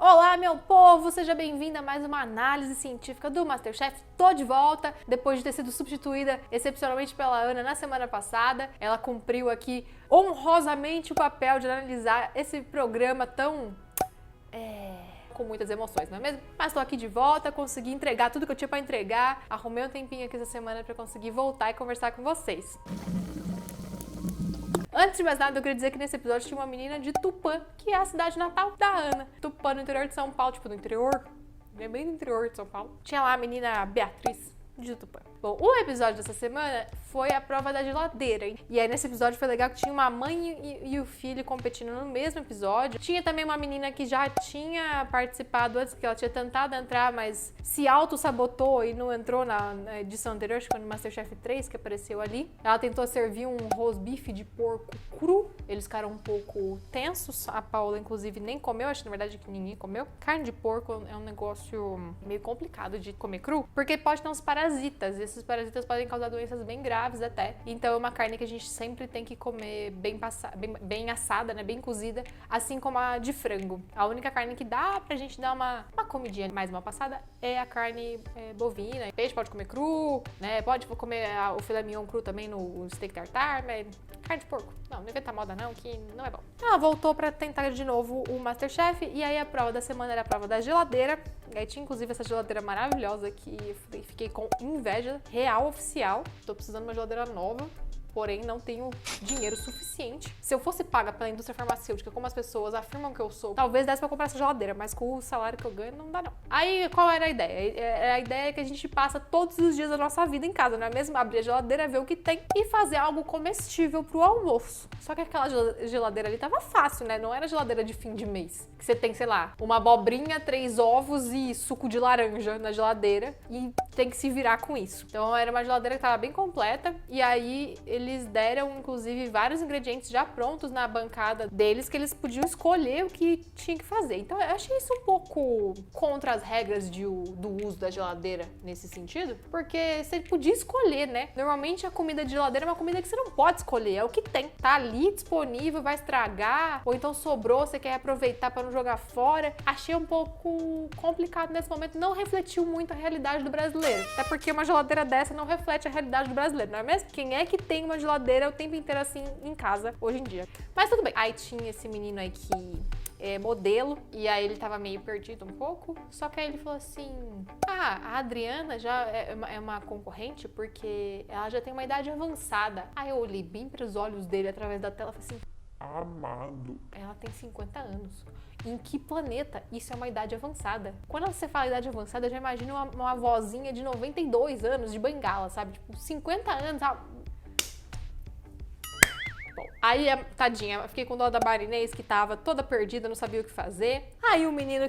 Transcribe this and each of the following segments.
Olá, meu povo! Seja bem-vindo a mais uma análise científica do MasterChef. Tô de volta, depois de ter sido substituída excepcionalmente pela Ana na semana passada. Ela cumpriu aqui honrosamente o papel de analisar esse programa tão... com muitas emoções, não é mesmo? Mas tô aqui de volta, consegui entregar tudo que eu tinha pra entregar. Arrumei um tempinho aqui essa semana pra conseguir voltar e conversar com vocês. Antes de mais nada, eu queria dizer que nesse episódio tinha uma menina de Tupã, que é a cidade natal da Ana. Tupã, no interior de São Paulo, tipo, no interior, bem no interior de São Paulo. Tinha lá a menina Beatriz de Tupã. Bom, o episódio dessa semana foi a prova da geladeira. E aí nesse episódio foi legal que tinha uma mãe e o filho competindo no mesmo episódio. Tinha também uma menina que já tinha participado antes, que ela tinha tentado entrar, mas se auto-sabotou e não entrou na edição anterior, acho que foi no MasterChef 3 que apareceu ali. Ela tentou servir um rosbife de porco cru. Eles ficaram um pouco tensos. A Paola, inclusive, nem comeu. Acho, na verdade, que ninguém comeu. Carne de porco é um negócio meio complicado de comer cru, porque pode ter uns parasitas. E esses parasitas podem causar doenças bem graves até. Então é uma carne que a gente sempre tem que comer bem assada, né? Bem cozida, assim como a de frango. A única carne que dá pra gente dar uma comidinha mais mal passada é a carne bovina. Peixe pode comer cru, né? Pode comer o filé mignon cru também no steak tartar, mas carne de porco, não inventa moda não, que não é bom. Ela voltou pra tentar de novo o MasterChef e aí a prova da semana era a prova da geladeira. E aí tinha inclusive essa geladeira maravilhosa que eu fiquei com inveja real oficial. Tô precisando de uma geladeira nova, porém não tenho dinheiro suficiente. Se eu fosse paga pela indústria farmacêutica, como as pessoas afirmam que eu sou, talvez desse pra comprar essa geladeira, mas com o salário que eu ganho não dá não. Aí qual era a ideia? A ideia é que a gente passa todos os dias da nossa vida em casa, não é mesmo? Abrir a geladeira, ver o que tem e fazer algo comestível pro almoço. Só que aquela geladeira ali tava fácil, né? Não era geladeira de fim de mês. Que você tem, sei lá, uma abobrinha, 3 ovos e suco de laranja na geladeira e tem que se virar com isso. Então era uma geladeira que tava bem completa e aí eles deram, inclusive, vários ingredientes já prontos na bancada deles que eles podiam escolher o que tinha que fazer. Então, eu achei isso um pouco contra as regras do uso da geladeira nesse sentido, porque você podia escolher, né? Normalmente, a comida de geladeira é uma comida que você não pode escolher, é o que tem. Tá ali disponível, vai estragar, ou então sobrou, você quer aproveitar para não jogar fora. Achei um pouco complicado nesse momento, não refletiu muito a realidade do brasileiro. Até porque uma geladeira dessa não reflete a realidade do brasileiro, não é mesmo? Quem é que tem uma geladeira o tempo inteiro assim em casa hoje em dia? Mas tudo bem. Aí tinha esse menino aí que é modelo, e aí ele tava meio perdido um pouco, só que aí ele falou assim, a Adriana já é uma concorrente porque ela já tem uma idade avançada. Aí eu olhei bem pros olhos dele através da tela e falei assim, amado, ela tem 50 anos. Em que planeta isso é uma idade avançada? Quando você fala idade avançada, eu já imagino uma vozinha de 92 anos de Bengala, sabe? Tipo, 50 anos, Aí, tadinha, eu fiquei com dó da Marinês, que tava toda perdida, não sabia o que fazer. Aí o menino,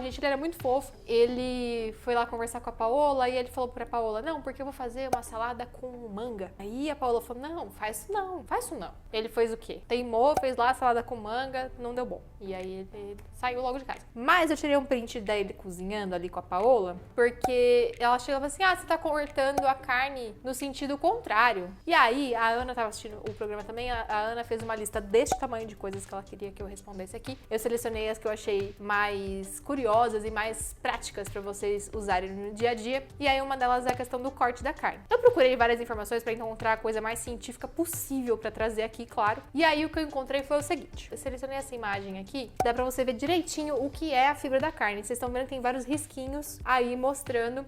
gente, ele era muito fofo, ele foi lá conversar com a Paola, e ele falou pra Paola, não, porque eu vou fazer uma salada com manga. Aí a Paola falou, não, faz isso não. Ele fez o quê? Teimou, fez lá a salada com manga, não deu bom. E aí ele saiu logo de casa. Mas eu tirei um print dele cozinhando ali com a Paola, porque ela chegava assim, você tá cortando a carne no sentido contrário. E aí, a Ana tava assistindo o programa também, a Ana fez uma lista deste tamanho de coisas que ela queria que eu respondesse aqui. Eu selecionei as que eu achei mais curiosas e mais práticas pra vocês usarem no dia a dia. E aí uma delas é a questão do corte da carne. Eu procurei várias informações pra encontrar a coisa mais científica possível pra trazer aqui, claro. E aí o que eu encontrei foi o seguinte. Eu selecionei essa imagem aqui, dá pra você ver direitinho o que é a fibra da carne. Vocês estão vendo que tem vários risquinhos aí mostrando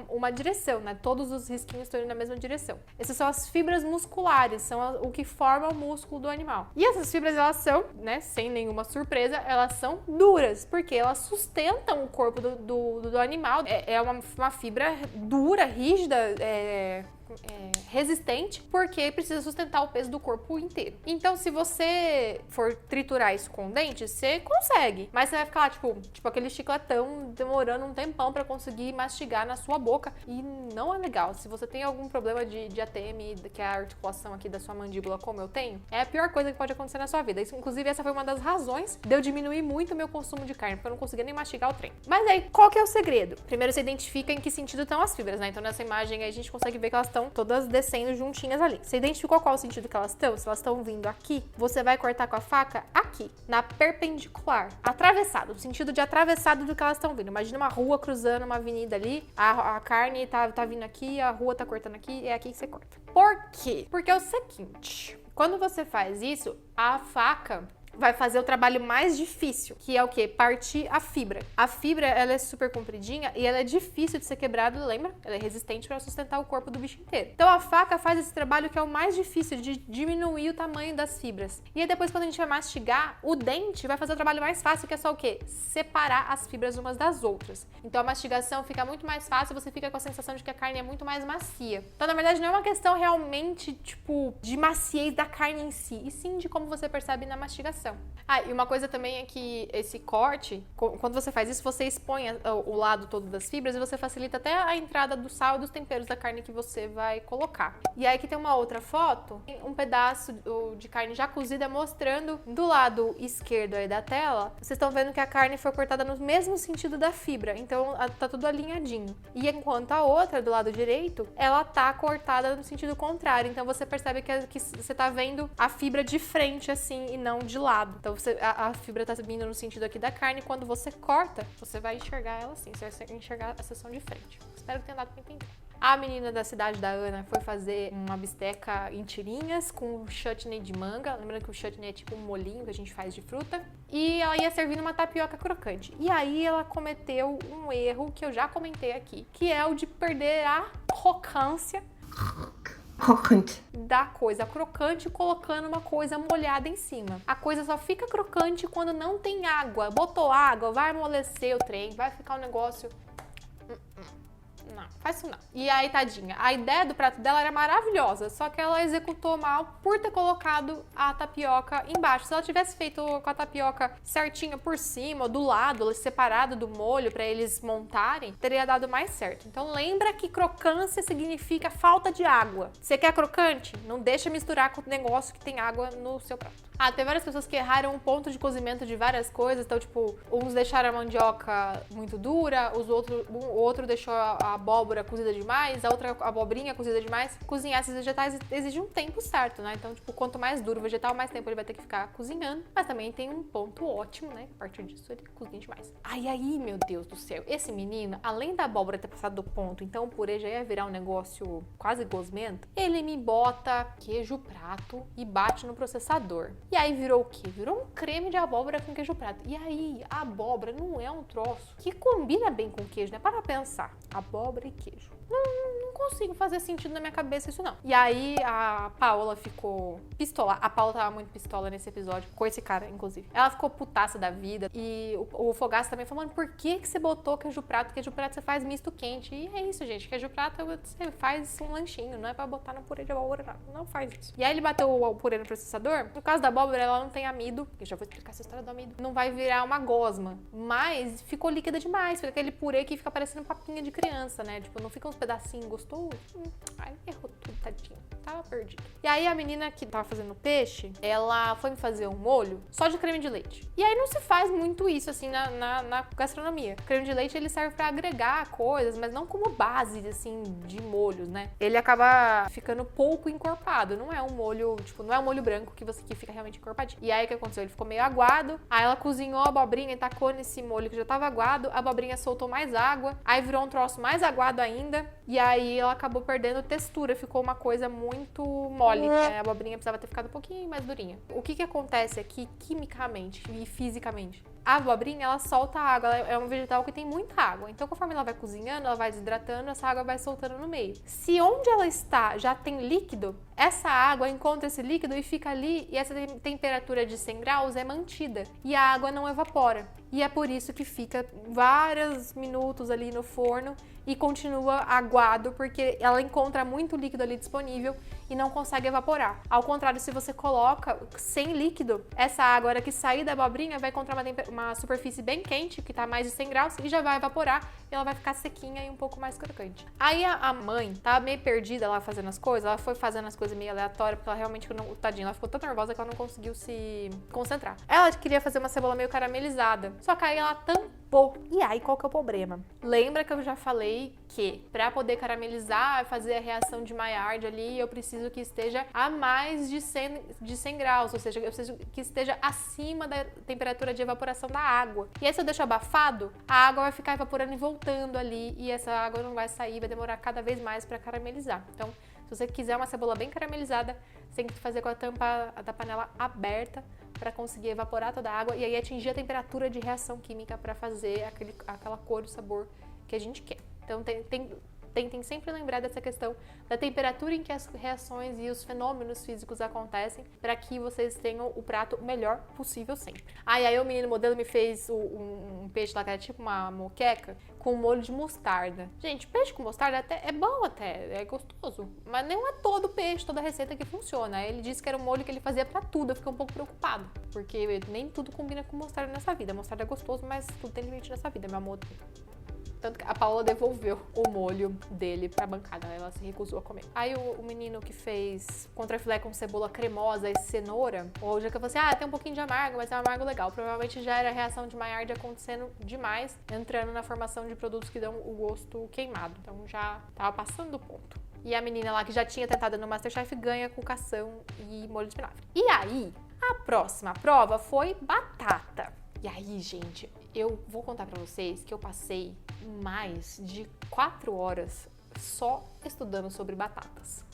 uma direção, né? Todos os risquinhos estão indo na mesma direção. Essas são as fibras musculares, são o que forma o músculo do animal. E essas fibras, elas são, né, sem nenhuma surpresa, elas são duras, porque elas sustentam o corpo do animal. É uma fibra dura, rígida, resistente, porque precisa sustentar o peso do corpo inteiro. Então, se você for triturar isso com dente, você consegue, mas você vai ficar lá, tipo aquele chicletão demorando um tempão pra conseguir mastigar na sua boca, e não é legal. Se você tem algum problema de ATM, que é a articulação aqui da sua mandíbula, como eu tenho, é a pior coisa que pode acontecer na sua vida. Isso, inclusive, essa foi uma das razões de eu diminuir muito o meu consumo de carne, porque eu não conseguia nem mastigar o trem. Mas aí, qual que é o segredo? Primeiro, você identifica em que sentido estão as fibras, né? Então, nessa imagem aí, a gente consegue ver que elas estão todas descendo juntinhas ali. Você identificou qual o sentido que elas estão? Se elas estão vindo aqui, você vai cortar com a faca aqui, na perpendicular, atravessado, no sentido de atravessado do que elas estão vindo. Imagina uma rua cruzando uma avenida ali, a carne tá vindo aqui, a rua tá cortando aqui, é aqui que você corta. Por quê? Porque é o seguinte, quando você faz isso, a faca vai fazer o trabalho mais difícil, que é o quê? Partir a fibra. A fibra, ela é super compridinha e ela é difícil de ser quebrada, lembra? Ela é resistente para sustentar o corpo do bicho inteiro. Então a faca faz esse trabalho que é o mais difícil, de diminuir o tamanho das fibras. E aí depois, quando a gente vai mastigar, o dente vai fazer o trabalho mais fácil, que é só o quê? Separar as fibras umas das outras. Então a mastigação fica muito mais fácil, você fica com a sensação de que a carne é muito mais macia. Então, na verdade, não é uma questão realmente, tipo, de maciez da carne em si, e sim de como você percebe na mastigação. Ah, e uma coisa também é que esse corte, quando você faz isso, você expõe o lado todo das fibras e você facilita até a entrada do sal e dos temperos da carne que você vai colocar. E aí aqui tem uma outra foto, um pedaço de carne já cozida mostrando do lado esquerdo aí da tela, vocês estão vendo que a carne foi cortada no mesmo sentido da fibra, então tá tudo alinhadinho. E enquanto a outra, do lado direito, ela tá cortada no sentido contrário, então você percebe que você tá vendo a fibra de frente assim e não de lado. Então a fibra tá vindo no sentido aqui da carne, e quando você corta, você vai enxergar ela assim, você vai enxergar a seção de frente. Espero que tenha dado pra entender. A menina da cidade da Ana foi fazer uma bisteca em tirinhas com chutney de manga. Lembrando que o chutney é tipo um molhinho que a gente faz de fruta. E ela ia servir numa tapioca crocante. E aí ela cometeu um erro que eu já comentei aqui, que é o de perder a crocância da coisa crocante colocando uma coisa molhada em cima. A coisa só fica crocante quando não tem água. Botou água, vai amolecer o trem, vai ficar um negócio... Não, faz isso não. E aí, tadinha, a ideia do prato dela era maravilhosa, só que ela executou mal por ter colocado a tapioca embaixo. Se ela tivesse feito com a tapioca certinha por cima, ou do lado, separado do molho pra eles montarem, teria dado mais certo. Então lembra que crocância significa falta de água. Você quer crocante? Não deixa misturar com o negócio que tem água no seu prato. Ah, tem várias pessoas que erraram o ponto de cozimento de várias coisas. Então, tipo, uns deixaram a mandioca muito dura, o outro deixou a abóbora cozida demais, a outra abobrinha cozida demais. Cozinhar esses vegetais exige um tempo certo, né? Então, tipo, quanto mais duro o vegetal, mais tempo ele vai ter que ficar cozinhando. Mas também tem um ponto ótimo, né? A partir disso, ele cozinha demais. Aí, meu Deus do céu. Esse menino, além da abóbora ter passado do ponto, então o purê já ia virar um negócio quase gosmento, ele me bota queijo prato e bate no processador. E aí virou o quê? Virou um creme de abóbora com queijo prato. E aí, a abóbora não é um troço que combina bem com queijo, né? Para pensar. Abóbora e queijo. Não consigo fazer sentido na minha cabeça isso não. E aí a Paola ficou pistola. A Paola tava muito pistola nesse episódio, com esse cara, inclusive. Ela ficou putaça da vida. E o Fogaça também falou, mano, por que você botou queijo prato? Queijo prato você faz misto quente. E é isso, gente. Queijo prato você faz um lanchinho, não é pra botar no purê de abóbora, não faz isso. E aí ele bateu o purê no processador. No caso da abóbora, ela não tem amido. Eu já vou explicar essa história do amido. Não vai virar uma gosma. Mas ficou líquida demais. Fica aquele purê que fica parecendo papinha de criança, né? Tipo, não fica uns pedacinhos gostosos. Aí errou tudo, tadinho. Tava perdido. E aí a menina que tava fazendo peixe, ela foi me fazer um molho só de creme de leite. E aí não se faz muito isso, assim, na gastronomia. O creme de leite, ele serve pra agregar coisas, mas não como base, assim, de molhos, né? Ele acaba ficando pouco encorpado. Não é um molho, tipo, não é um molho branco que fica realmente encorpadinho. E aí o que aconteceu? Ele ficou meio aguado. Aí ela cozinhou a abobrinha e tacou nesse molho que já tava aguado. A abobrinha soltou mais água. Aí virou um troço mais aguado ainda. E aí ela acabou perdendo textura. Ficou uma coisa muito mole. A abobrinha precisava ter ficado um pouquinho mais durinha. O que acontece aqui quimicamente e fisicamente? A abobrinha, ela solta água, ela é um vegetal que tem muita água. Então, conforme ela vai cozinhando, ela vai desidratando, essa água vai soltando no meio. Se onde ela está já tem líquido, essa água encontra esse líquido e fica ali, e essa temperatura de 100 graus é mantida. E a água não evapora. E é por isso que fica vários minutos ali no forno e continua aguado, porque ela encontra muito líquido ali disponível e não consegue evaporar. Ao contrário, se você coloca sem líquido, essa água, a hora que sair da abobrinha, vai encontrar uma superfície bem quente, que tá mais de 100 graus, e já vai evaporar, e ela vai ficar sequinha e um pouco mais crocante. Aí a mãe tava meio perdida lá fazendo as coisas, ela foi fazendo as coisas meio aleatórias, porque ela realmente, tadinha, ela ficou tão nervosa que ela não conseguiu se concentrar. Ela queria fazer uma cebola meio caramelizada, só que aí ela tampou Bom, e aí qual que é o problema? Lembra que eu já falei que para poder caramelizar, fazer a reação de Maillard ali, eu preciso que esteja a mais de 100 graus, ou seja, eu preciso que esteja acima da temperatura de evaporação da água. E aí se eu deixo abafado, a água vai ficar evaporando e voltando ali, e essa água não vai sair, vai demorar cada vez mais para caramelizar. Então, se você quiser uma cebola bem caramelizada, você tem que fazer com a tampa da panela aberta para conseguir evaporar toda a água e aí atingir a temperatura de reação química para fazer aquela cor e sabor que a gente quer. Então tentem sempre lembrar dessa questão da temperatura em que as reações e os fenômenos físicos acontecem para que vocês tenham o prato melhor possível sempre. Aí o menino modelo me fez um peixe lá que era tipo uma moqueca com molho de mostarda. Gente, peixe com mostarda até é bom até, é gostoso, mas não é todo peixe, toda receita que funciona. Ele disse que era um molho que ele fazia pra tudo, eu fiquei um pouco preocupado, porque nem tudo combina com mostarda nessa vida. Mostarda é gostoso, mas tudo tem limite nessa vida, meu amor. Tanto que a Paola devolveu o molho dele pra bancada, ela se recusou a comer. Aí o menino que fez contrafilé com cebola cremosa e cenoura, hoje é que eu falei assim, tem um pouquinho de amargo, mas é um amargo legal. Provavelmente já era a reação de Maillard acontecendo demais, entrando na formação de produtos que dão o gosto queimado. Então já tava passando do ponto. E a menina lá que já tinha tentado no MasterChef ganha com cação e molho de espinafre. E aí, a próxima prova foi batata. E aí, gente, eu vou contar pra vocês que eu passei mais de 4 horas só estudando sobre batatas.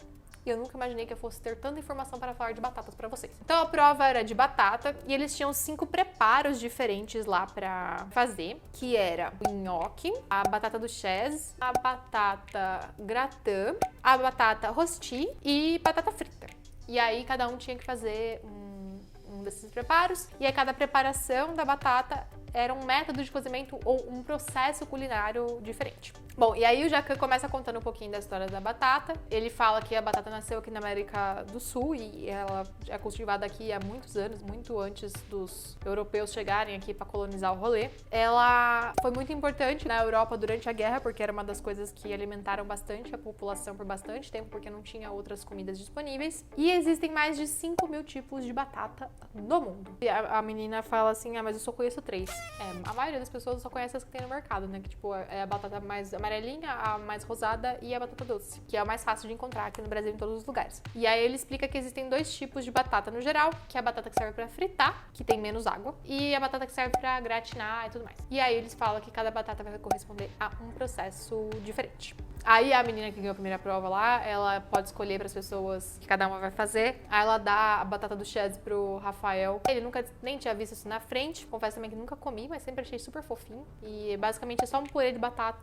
E eu nunca imaginei que eu fosse ter tanta informação para falar de batatas pra vocês. Então a prova era de batata e eles tinham 5 preparos diferentes lá pra fazer, que era o nhoque, a batata duchesse, a batata gratin, a batata rosti e batata frita. E aí cada um tinha que fazer um desses preparos, e a cada preparação da batata era um método de cozimento ou um processo culinário diferente. Bom, e aí o Jacan começa contando um pouquinho da história da batata. Ele fala que a batata nasceu aqui na América do Sul e ela é cultivada aqui há muitos anos, muito antes dos europeus chegarem aqui para colonizar o rolê. Ela foi muito importante na Europa durante a guerra, porque era uma das coisas que alimentaram bastante a população por bastante tempo, porque não tinha outras comidas disponíveis. E existem mais de 5.000 tipos de batata no mundo. E a menina fala assim, mas eu só conheço 3. A maioria das pessoas só conhece as que tem no mercado, né? Que tipo, é a batata mais amarelinha, a mais rosada e a batata doce, que é a mais fácil de encontrar aqui no Brasil em todos os lugares. E aí ele explica que existem 2 tipos de batata no geral, que é a batata que serve pra fritar, que tem menos água, e a batata que serve pra gratinar e tudo mais. E aí eles falam que cada batata vai corresponder a um processo diferente. Aí a menina que ganhou a primeira prova lá, ela pode escolher para as pessoas que cada uma vai fazer. Aí ela dá a batata duchesse pro Rafael. Ele nunca nem tinha visto isso na frente. Confesso também que nunca comi, mas sempre achei super fofinho. E basicamente é só um purê de batata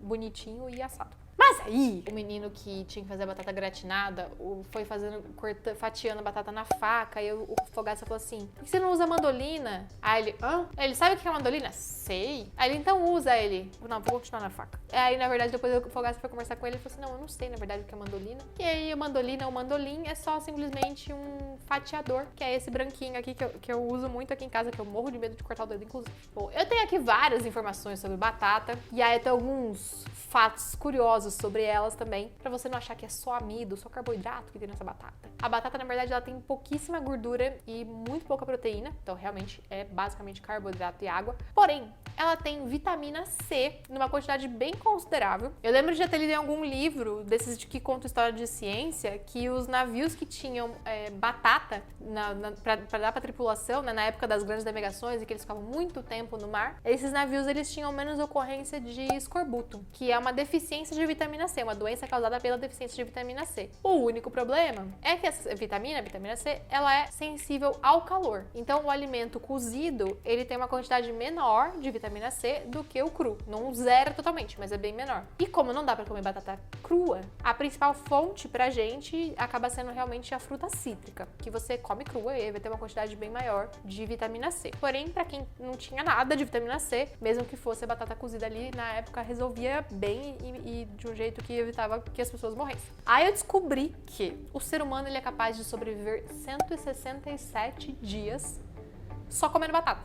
bonitinho e assado. Mas aí, o menino que tinha que fazer a batata gratinada foi fatiando a batata na faca. E o Fogaça falou assim, por que você não usa mandolina? Aí ele, Ele sabe o que é mandolina? Sei. Aí ele, então usa ele. Não, vou continuar na faca. Aí, na verdade, depois o Fogaça foi conversar com ele e falou assim, não, eu não sei, na verdade, o que é mandolina. E aí, o mandolim é só simplesmente um fatiador, que é esse branquinho aqui que eu uso muito aqui em casa, que eu morro de medo de cortar o dedo, inclusive. Bom, eu tenho aqui várias informações sobre batata. E aí, tem alguns fatos curiosos sobre elas também, pra você não achar que é só amido, só carboidrato que tem nessa batata. A batata, na verdade, ela tem pouquíssima gordura e muito pouca proteína, então realmente é basicamente carboidrato e água. Porém, ela tem vitamina C numa quantidade bem considerável. Eu lembro de já ter lido em algum livro desses que contam história de ciência que os navios que tinham batata pra dar pra tripulação, né, na época das grandes navegações e que eles ficavam muito tempo no mar, esses navios eles tinham menos ocorrência de escorbuto, que é uma deficiência de vitamina C, uma doença causada pela deficiência de vitamina C. O único problema é que essa vitamina C, ela é sensível ao calor. Então, o alimento cozido, ele tem uma quantidade menor de vitamina C do que o cru. Não zera totalmente, mas é bem menor. E como não dá pra comer batata crua, a principal fonte pra gente acaba sendo realmente a fruta cítrica, que você come crua e vai ter uma quantidade bem maior de vitamina C. Porém, pra quem não tinha nada de vitamina C, mesmo que fosse a batata cozida ali, na época resolvia bem e de um jeito que evitava que as pessoas morressem. Aí eu descobri que o ser humano ele é capaz de sobreviver 167 dias só comendo batata.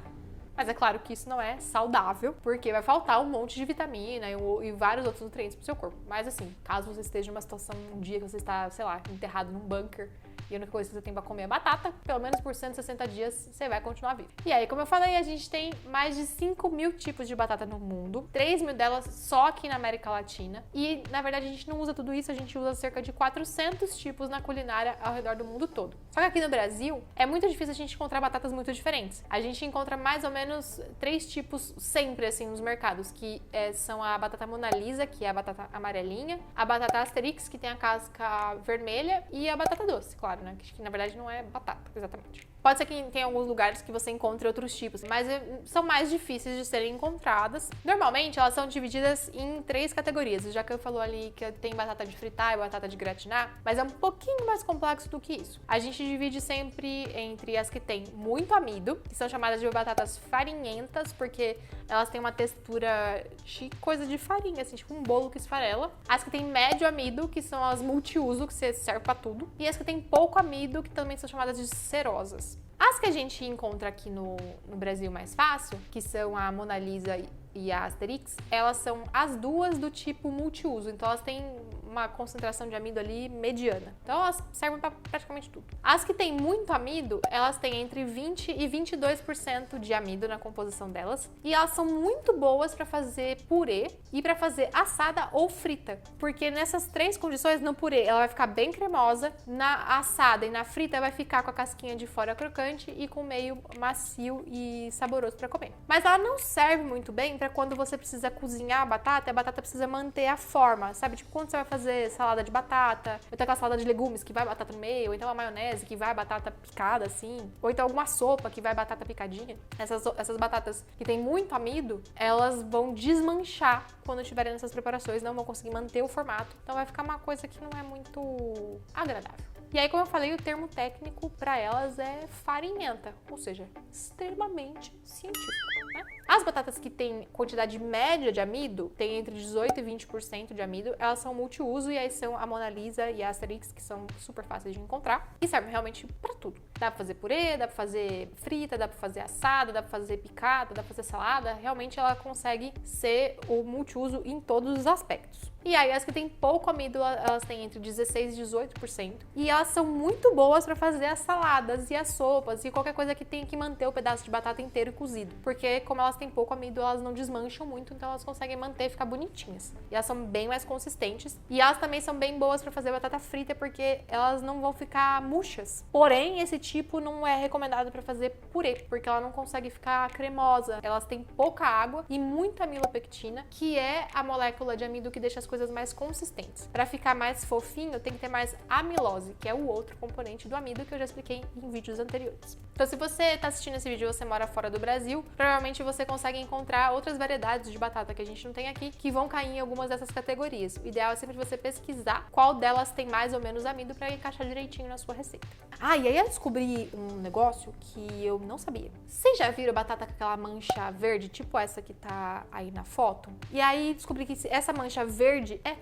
Mas é claro que isso não é saudável, porque vai faltar um monte de vitamina e vários outros nutrientes pro seu corpo. Mas assim, caso você esteja numa situação, um dia que você está, sei lá, enterrado num bunker e a única coisa que você tem pra comer é batata, pelo menos por 160 dias você vai continuar vivo. E aí, como eu falei, a gente tem mais de 5.000 tipos de batata no mundo, 3.000 delas só aqui na América Latina. E, na verdade, a gente não usa tudo isso, a gente usa cerca de 400 tipos na culinária ao redor do mundo todo. Só que aqui no Brasil, é muito difícil a gente encontrar batatas muito diferentes. A gente encontra mais ou menos 3 tipos sempre, assim, nos mercados, que são a batata Mona Lisa, que é a batata amarelinha, a batata Asterix, que tem a casca vermelha, e a batata doce, claro, né? Que na verdade não é batata, exatamente. Pode ser que tem alguns lugares que você encontre outros tipos, mas são mais difíceis de serem encontradas. Normalmente, elas são divididas em 3 categorias. Já que eu falou ali que tem batata de fritar e batata de gratinar, mas é um pouquinho mais complexo do que isso. A gente divide sempre entre as que têm muito amido, que são chamadas de batatas farinhentas, porque elas têm uma textura de coisa de farinha, assim, tipo um bolo que esfarela. As que têm médio amido, que são as multiuso, que você serve pra tudo. E as que têm pouco amido, que também são chamadas de cerosas. As que a gente encontra aqui no Brasil mais fácil, que são a Mona Lisa e a Asterix, elas são as duas do tipo multiuso, então elas têm uma concentração de amido ali mediana. Então elas servem para praticamente tudo. As que têm muito amido, elas têm entre 20 e 22% de amido na composição delas, e elas são muito boas para fazer purê e para fazer assada ou frita, porque nessas 3 condições, no purê ela vai ficar bem cremosa, na assada e na frita vai ficar com a casquinha de fora crocante e com meio macio e saboroso para comer. Mas ela não serve muito bem para quando você precisa cozinhar a batata precisa manter a forma, sabe? Tipo, quando você vai fazer salada de batata, ou então aquela salada de legumes que vai batata no meio, ou então a maionese que vai batata picada, assim, ou então alguma sopa que vai batata picadinha. Essas batatas que tem muito amido, elas vão desmanchar quando estiverem nessas preparações, não vão conseguir manter o formato, então vai ficar uma coisa que não é muito agradável. E aí, como eu falei, o termo técnico para elas é farinhenta, ou seja, extremamente científico, né? As batatas que têm quantidade média de amido, tem entre 18 e 20% de amido, elas são multiuso e aí são a Mona Lisa e a Asterix, que são super fáceis de encontrar e servem realmente para tudo. Dá pra fazer purê, dá pra fazer frita, dá pra fazer assada, dá pra fazer picada, dá pra fazer salada. Realmente ela consegue ser o multiuso em todos os aspectos. E aí as que têm pouco amido, elas têm entre 16 e 18%. E elas são muito boas para fazer as saladas e as sopas e qualquer coisa que tenha que manter o pedaço de batata inteiro cozido. Porque como elas têm pouco amido, elas não desmancham muito, então elas conseguem manter e ficar bonitinhas. E elas são bem mais consistentes. E elas também são bem boas para fazer batata frita, porque elas não vão ficar murchas. Porém, esse tipo não é recomendado para fazer purê, porque ela não consegue ficar cremosa. Elas têm pouca água e muita amilopectina, que é a molécula de amido que deixa as coisas mais consistentes. Para ficar mais fofinho, tem que ter mais amilose, que é o outro componente do amido que eu já expliquei em vídeos anteriores. Então, se você está assistindo esse vídeo e você mora fora do Brasil, provavelmente você consegue encontrar outras variedades de batata que a gente não tem aqui, que vão cair em algumas dessas categorias. O ideal é sempre você pesquisar qual delas tem mais ou menos amido para encaixar direitinho na sua receita. Ah, e aí eu descobri um negócio que eu não sabia. Vocês já viram batata com aquela mancha verde, tipo essa que tá aí na foto? E aí descobri que essa mancha verde é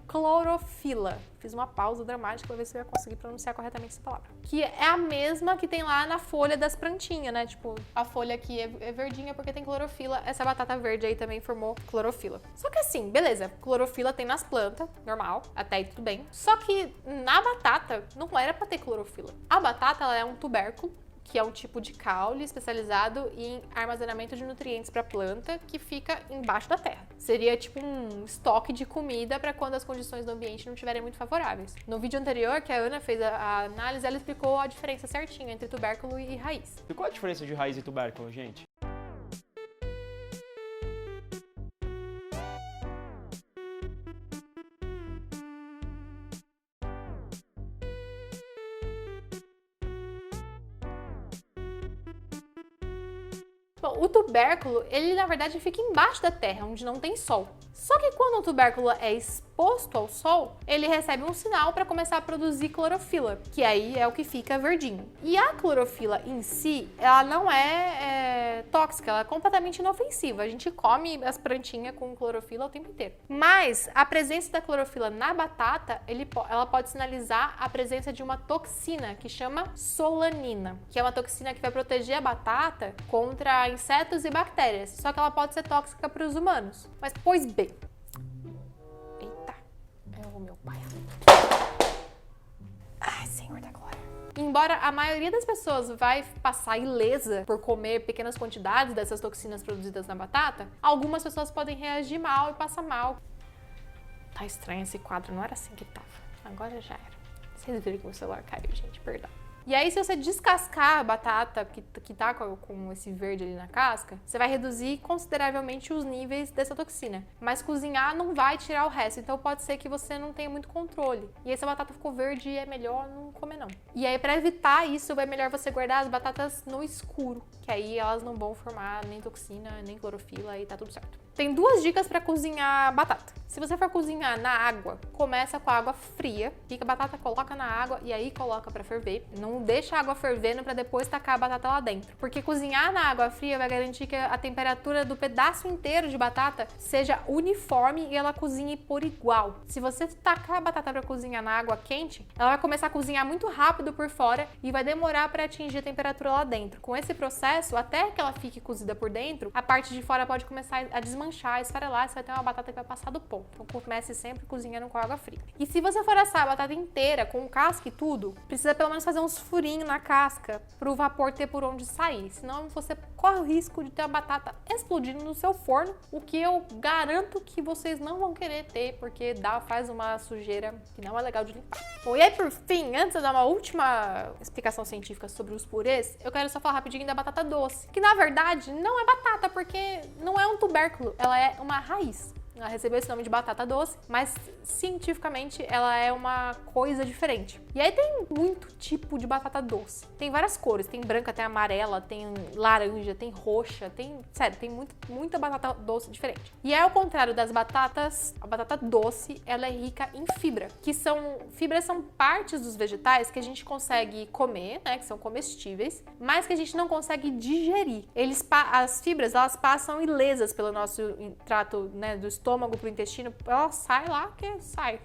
clorofila. Fiz uma pausa dramática pra ver se eu ia conseguir pronunciar corretamente essa palavra. Que é a mesma que tem lá na folha das plantinhas, né? Tipo, a folha aqui é verdinha porque tem clorofila. Essa batata verde aí também formou clorofila. Só que assim, beleza, clorofila tem nas plantas, normal, até aí tudo bem. Só que na batata não era pra ter clorofila. A batata, ela é um tubérculo, que é um tipo de caule especializado em armazenamento de nutrientes para a planta que fica embaixo da terra. Seria tipo um estoque de comida para quando as condições do ambiente não estiverem muito favoráveis. No vídeo anterior, que a Ana fez a análise, ela explicou a diferença certinha entre tubérculo e raiz. E qual a diferença de raiz e tubérculo, gente? Bom, o tubérculo, ele na verdade fica embaixo da terra, onde não tem sol. Só que quando o tubérculo é exposto ao sol, ele recebe um sinal para começar a produzir clorofila, que aí é o que fica verdinho. E a clorofila em si, ela não é tóxica, ela é completamente inofensiva. A gente come as plantinhas com clorofila o tempo inteiro. Mas a presença da clorofila na batata, ela pode sinalizar a presença de uma toxina que chama solanina, que é uma toxina que vai proteger a batata contra insetos e bactérias. Só que ela pode ser tóxica para os humanos. Mas, pois bem, eita, é o meu pai. Ai, Senhor da glória. Embora a maioria das pessoas vai passar ilesa por comer pequenas quantidades dessas toxinas produzidas na batata, algumas pessoas podem reagir mal e passar mal. Tá estranho esse quadro, não era assim que tava. Agora já era. Vocês viram que o celular caiu, gente, perdão. E aí, se você descascar a batata que tá com esse verde ali na casca, você vai reduzir consideravelmente os níveis dessa toxina. Mas cozinhar não vai tirar o resto, então pode ser que você não tenha muito controle. E aí, se a batata ficou verde, é melhor não comer não. E aí, pra evitar isso, é melhor você guardar as batatas no escuro, que aí elas não vão formar nem toxina, nem clorofila e tá tudo certo. Tem 2 dicas para cozinhar batata. Se você for cozinhar na água, começa com a água fria, pica a batata, coloca na água e aí coloca para ferver. Não deixa a água fervendo para depois tacar a batata lá dentro, porque cozinhar na água fria vai garantir que a temperatura do pedaço inteiro de batata seja uniforme e ela cozinhe por igual. Se você tacar a batata para cozinhar na água quente, ela vai começar a cozinhar muito rápido por fora e vai demorar para atingir a temperatura lá dentro. Com esse processo, até que ela fique cozida por dentro, a parte de fora pode começar a desmanchar, esfarelar, você vai ter uma batata que vai passar do ponto. Então comece sempre cozinhando com água fria. E se você for assar a batata inteira, com casca e tudo, precisa pelo menos fazer uns furinhos na casca para o vapor ter por onde sair. Senão você corre o risco de ter a batata explodindo no seu forno, o que eu garanto que vocês não vão querer ter, porque faz uma sujeira que não é legal de limpar. Bom, e aí por fim, antes de dar uma última explicação científica sobre os purês, eu quero só falar rapidinho da batata doce, que na verdade não é batata, porque não é um tubérculo, ela é uma raiz. Ela recebeu esse nome de batata doce, mas cientificamente ela é uma coisa diferente. E aí tem muito tipo de batata doce. Tem várias cores, tem branca, tem amarela, tem laranja, tem roxa, sério, tem muita batata doce diferente. E ao contrário das batatas, a batata doce, ela é rica em fibra, fibras são partes dos vegetais que a gente consegue comer, né, que são comestíveis, mas que a gente não consegue digerir. As fibras, elas passam ilesas pelo nosso trato, né, do estômago pro intestino, ela sai lá,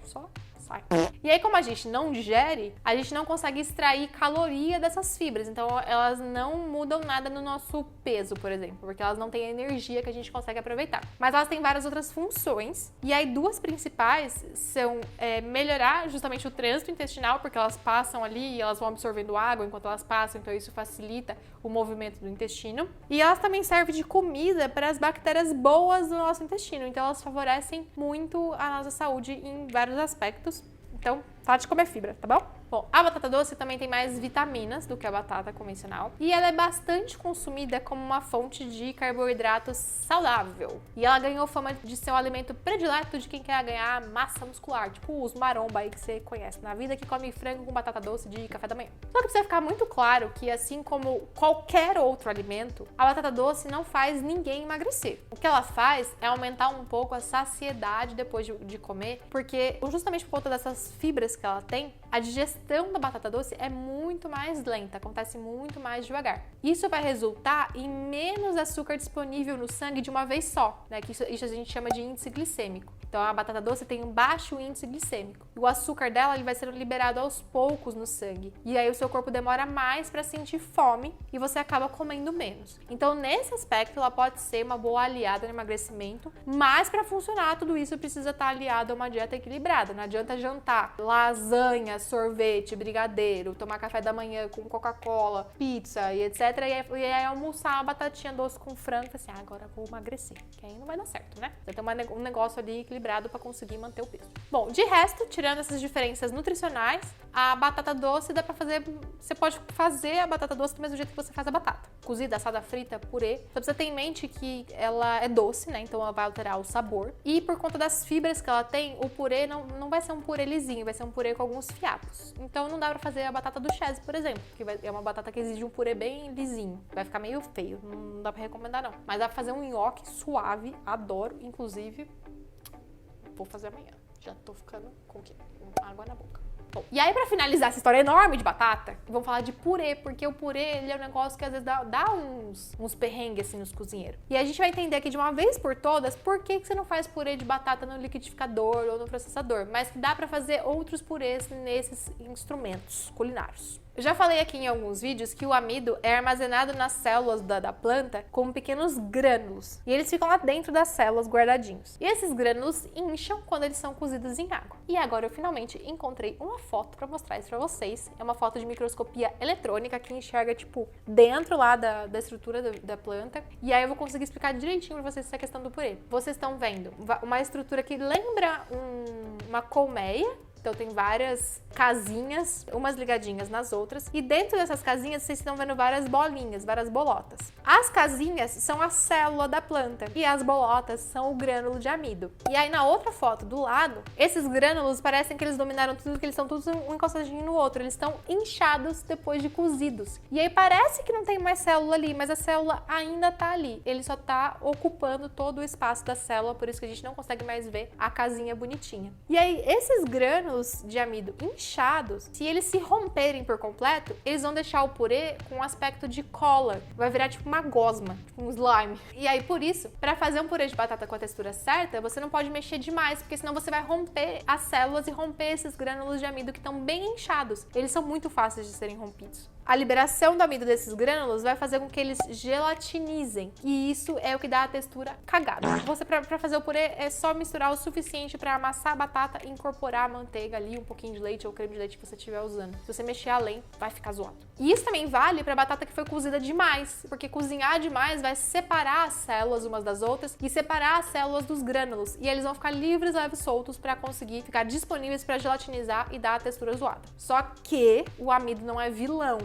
só sai. E aí, como a gente não digere, a gente não consegue extrair caloria dessas fibras, então elas não mudam nada no nosso peso, por exemplo, porque elas não têm a energia que a gente consegue aproveitar. Mas elas têm várias outras funções, e aí 2 principais são melhorar justamente o trânsito intestinal, porque elas passam ali e elas vão absorvendo água enquanto elas passam, então isso facilita o movimento do intestino. E elas também servem de comida para as bactérias boas do nosso intestino, então elas favorecem muito a nossa saúde em vários aspectos. Então, fala de comer fibra, tá bom? Bom, a batata doce também tem mais vitaminas do que a batata convencional e ela é bastante consumida como uma fonte de carboidrato saudável. E ela ganhou fama de ser um alimento predileto de quem quer ganhar massa muscular, tipo os maromba aí que você conhece na vida, que come frango com batata doce de café da manhã. Só que precisa ficar muito claro que, assim como qualquer outro alimento, a batata doce não faz ninguém emagrecer. O que ela faz é aumentar um pouco a saciedade depois de comer, porque justamente por conta dessas fibras que ela tem, a digestão da batata doce é muito mais lenta, acontece muito mais devagar. Isso vai resultar em menos açúcar disponível no sangue de uma vez só, né? Que isso a gente chama de índice glicêmico. Então a batata doce tem um baixo índice glicêmico. O açúcar dela ele vai sendo liberado aos poucos no sangue. E aí o seu corpo demora mais para sentir fome e você acaba comendo menos. Então nesse aspecto ela pode ser uma boa aliada no emagrecimento, mas para funcionar tudo isso precisa estar aliado a uma dieta equilibrada. Não adianta jantar lasanha, sorvete, brigadeiro, tomar café da manhã com Coca-Cola, pizza e etc. E aí almoçar uma batatinha doce com frango e assim, agora vou emagrecer. Que aí não vai dar certo, né? Você tem um negócio ali equilibrado para conseguir manter o peso. Bom, de resto, tirando essas diferenças nutricionais, a batata doce dá para fazer, você pode fazer a batata doce do mesmo jeito que você faz a batata. Cozida, assada, frita, purê. Só precisa ter em mente que ela é doce, né? Então ela vai alterar o sabor. E por conta das fibras que ela tem, o purê não vai ser um purê lisinho, vai ser um purê com alguns fiapos. Então não dá para fazer a batata duchesse, por exemplo, que é uma batata que exige um purê bem lisinho. Vai ficar meio feio, não dá para recomendar não. Mas dá para fazer um nhoque suave, adoro, inclusive vou fazer amanhã. Já tô ficando com água na boca. Bom, e aí pra finalizar essa história enorme de batata, vamos falar de purê, porque o purê ele é um negócio que às vezes dá uns perrengues assim nos cozinheiros. E a gente vai entender aqui de uma vez por todas por que você não faz purê de batata no liquidificador ou no processador, mas que dá pra fazer outros purês nesses instrumentos culinários. Eu já falei aqui em alguns vídeos que o amido é armazenado nas células da planta como pequenos grânulos. E eles ficam lá dentro das células guardadinhos. E esses grânulos incham quando eles são cozidos em água. E agora eu finalmente encontrei uma foto para mostrar isso para vocês. É uma foto de microscopia eletrônica que enxerga, tipo, dentro lá da estrutura da planta. E aí eu vou conseguir explicar direitinho para vocês essa questão do purê. Vocês estão vendo uma estrutura que lembra uma colmeia. Então tem várias casinhas, umas ligadinhas nas outras. E dentro dessas casinhas vocês estão vendo várias bolinhas, várias bolotas. As casinhas são a célula da planta e as bolotas são o grânulo de amido. E aí na outra foto do lado, esses grânulos parecem que eles dominaram tudo, que eles estão todos um encostadinho no outro. Eles estão inchados depois de cozidos. E aí parece que não tem mais célula ali, mas a célula ainda tá ali. Ele só tá ocupando todo o espaço da célula, por isso que a gente não consegue mais ver a casinha bonitinha. E aí esses grânulos de amido inchados, se eles se romperem por completo, eles vão deixar o purê com um aspecto de cola. Vai virar tipo uma gosma, tipo um slime. E aí, por isso, para fazer um purê de batata com a textura certa, você não pode mexer demais, porque senão você vai romper as células e romper esses grânulos de amido que estão bem inchados. Eles são muito fáceis de serem rompidos. A liberação do amido desses grânulos vai fazer com que eles gelatinizem. E isso é o que dá a textura cagada. Você, para fazer o purê, é só misturar o suficiente para amassar a batata e incorporar a manteiga ali, um pouquinho de leite ou creme de leite que você estiver usando. Se você mexer além, vai ficar zoado. E isso também vale para batata que foi cozida demais, porque cozinhar demais vai separar as células umas das outras e separar as células dos grânulos. E eles vão ficar livres, leves, soltos para conseguir ficar disponíveis para gelatinizar e dar a textura zoada. Só que o amido não é vilão.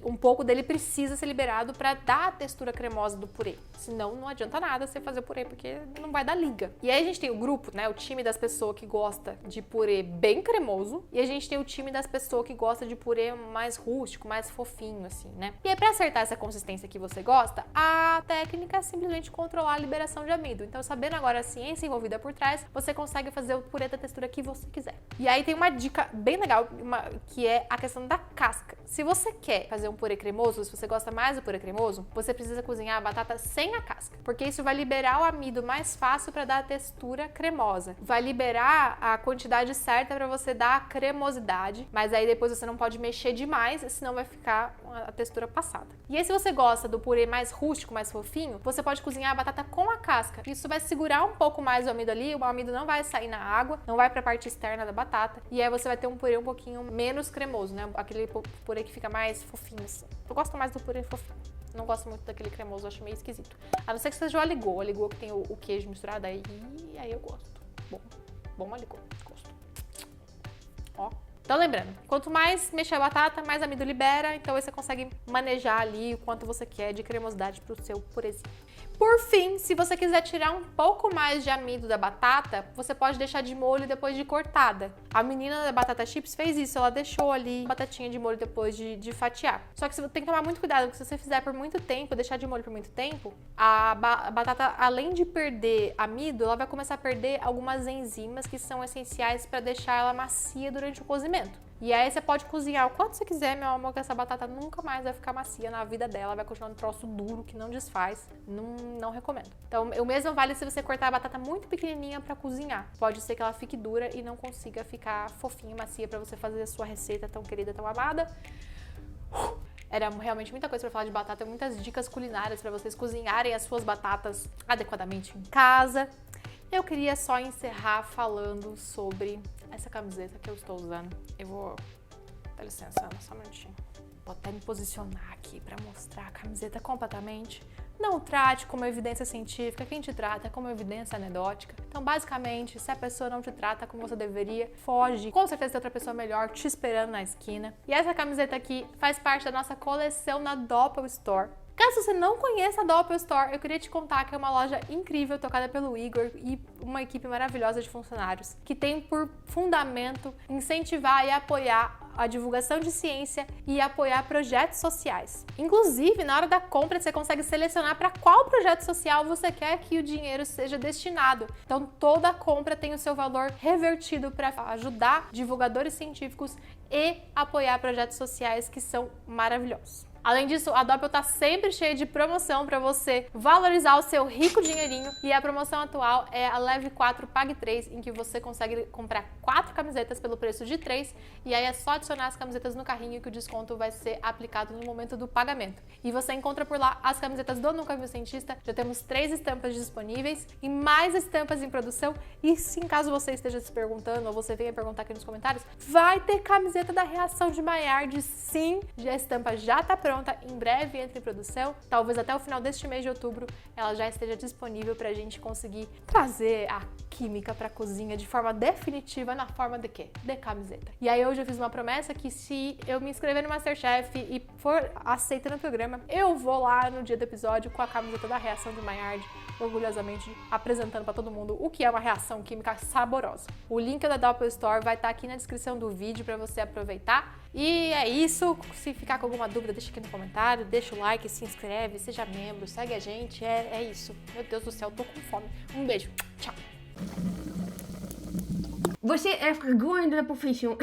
Um pouco dele precisa ser liberado para dar a textura cremosa do purê. Senão não adianta nada você fazer purê, porque não vai dar liga. E aí a gente tem o grupo, né, o time das pessoas que gosta de purê bem cremoso, e a gente tem o time das pessoas que gosta de purê mais rústico, mais fofinho, assim, né? E aí, pra acertar essa consistência que você gosta, a técnica é simplesmente controlar a liberação de amido. Então, sabendo agora a ciência envolvida por trás, você consegue fazer o purê da textura que você quiser. E aí tem uma dica bem legal, que é a questão da casca. Se você quer fazer um purê cremoso, se você gosta mais do purê cremoso, você precisa cozinhar a batata sem a casca, porque isso vai liberar o amido mais fácil para dar a textura cremosa. Vai liberar a quantidade certa para você dar a cremosidade, mas aí depois você não pode mexer demais, senão vai ficar a textura passada. E aí, se você gosta do purê mais rústico, mais fofinho, você pode cozinhar a batata com a casca. Isso vai segurar um pouco mais o amido ali, o amido não vai sair na água, não vai para a parte externa da batata, e aí você vai ter um purê um pouquinho menos cremoso, né? Aquele purê que fica mais fofinho assim. Eu gosto mais do purê fofinho. Não gosto muito daquele cremoso, eu acho meio esquisito. A não ser que seja o aligot. O aligot que tem o queijo misturado, aí eu gosto. Bom aligot, gosto. Ó. Então lembrando, quanto mais mexer a batata, mais amido libera, então aí você consegue manejar ali o quanto você quer de cremosidade pro seu purezinho. Por fim, se você quiser tirar um pouco mais de amido da batata, você pode deixar de molho depois de cortada. A menina da Batata Chips fez isso, ela deixou ali a batatinha de molho depois de fatiar. Só que você tem que tomar muito cuidado, porque se você fizer por muito tempo, deixar de molho por muito tempo, a batata, além de perder amido, ela vai começar a perder algumas enzimas que são essenciais para deixar ela macia durante o cozimento. E aí você pode cozinhar o quanto você quiser, meu amor, que essa batata nunca mais vai ficar macia na vida dela, vai continuar um troço duro que não desfaz. Não recomendo. Então, o mesmo vale se você cortar a batata muito pequenininha para cozinhar. Pode ser que ela fique dura e não consiga ficar fofinha e macia para você fazer a sua receita tão querida, tão amada. Era realmente muita coisa para falar de batata, muitas dicas culinárias para vocês cozinharem as suas batatas adequadamente em casa. Eu queria só encerrar falando sobre essa camiseta que eu estou usando. Eu vou... Dá licença, Ana, só um minutinho. Vou até me posicionar aqui para mostrar a camiseta completamente. Não trate como evidência científica, quem te trata como evidência anedótica. Então, basicamente, se a pessoa não te trata como você deveria, foge. Com certeza tem outra pessoa melhor te esperando na esquina. E essa camiseta aqui faz parte da nossa coleção na Doppel Store. Caso você não conheça a Doppel Store, eu queria te contar que é uma loja incrível, tocada pelo Igor e uma equipe maravilhosa de funcionários, que tem por fundamento incentivar e apoiar a divulgação de ciência e apoiar projetos sociais. Inclusive, na hora da compra, você consegue selecionar para qual projeto social você quer que o dinheiro seja destinado. Então, toda compra tem o seu valor revertido para ajudar divulgadores científicos e apoiar projetos sociais que são maravilhosos. Além disso, a Doppel tá sempre cheia de promoção para você valorizar o seu rico dinheirinho. E a promoção atual é a Leve 4 Pague 3, em que você consegue comprar 4 camisetas pelo preço de 3. E aí é só adicionar as camisetas no carrinho que o desconto vai ser aplicado no momento do pagamento. E você encontra por lá as camisetas do Nunca Vi o Cientista. Já temos 3 estampas disponíveis e mais estampas em produção. E se em caso você esteja se perguntando, ou você venha perguntar aqui nos comentários, vai ter camiseta da Reação de Maillard, sim. A estampa já tá pronta, em breve entra em produção. Talvez até o final deste mês de outubro ela já esteja disponível pra gente conseguir trazer a química pra cozinha de forma definitiva, na forma de quê? De camiseta. E aí hoje eu fiz uma promessa que se eu me inscrever no Masterchef e for aceita no programa, eu vou lá no dia do episódio com a camiseta da Reação de Maillard, orgulhosamente apresentando pra todo mundo o que é uma reação química saborosa. O link da Doppel Store vai estar aqui na descrição do vídeo pra você aproveitar. E é isso. Se ficar com alguma dúvida, deixa aqui no comentário, deixa o like, se inscreve, seja membro, segue a gente. É isso. Meu Deus do céu, tô com fome. Um beijo. Tchau. Você é vergonha da profissão.